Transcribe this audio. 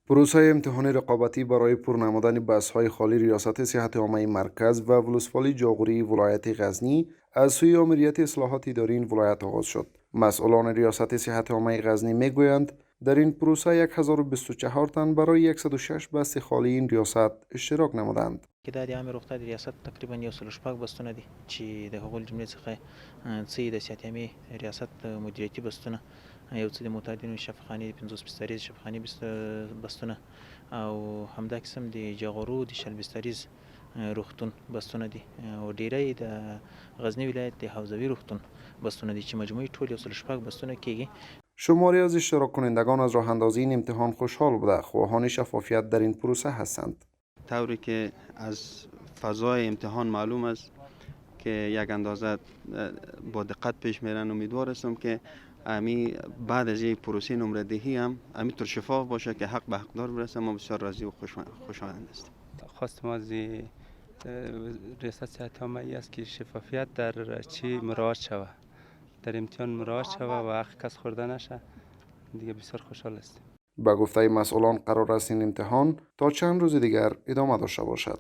پروسه امتحان رقابتی برای پرنمودن بس‌های خالی ریاست صحت عامه مرکز و ولسوالی جاغوری ولایت غزنی از سوی آمریت اصلاحات اداری این ولایت آغاز شد. مسئولان ریاست صحت عامه غزنی میگویند در این پروسه 1024 تن برای 106 بست خالی این ریاست اشتراک نمودند. که د عامه روغتیا د ریاست تقریبا یو سل شپږ بستونه دي چې د هغو جملې څخه څه د صحت عامې ریاست مدیریتي بستونه، یو څه د معتادینو شفاخانې 50 بستریز شفاخانې بستونه او همدا قسم د جاغورو د شل بستریز روغتون بستونه دي او ډیری د غزنی ولایت د حوزوي روغتون بستونه دي چې مجموعي ټول یو سل شپږ بستونه کېږي. شماری از اشتراک کنندگان از راه اندازی این امتحان خوشحال بوده، خواهان شفافیت در این پروسه هستند. طوری که از فضای امتحان معلوم است که یک اندازه با دقت پیش میرن. امیدوار هستم که امی بعد از این پروسه نمره دهی هم همینطور شفاف باشه که حق به حقدار برسه. ما بسیار راضی و خوشایند هستیم. خواست ما از ریاست صحت عامه است که شفافیت در چی مراعات شود، در امتحان مراعات شود و حق کس خورده نشه. دیگه بسیار خوشحال هستیم. به گفته مسئولان قرار است این امتحان تا چند روز دیگر ادامه داشته باشد.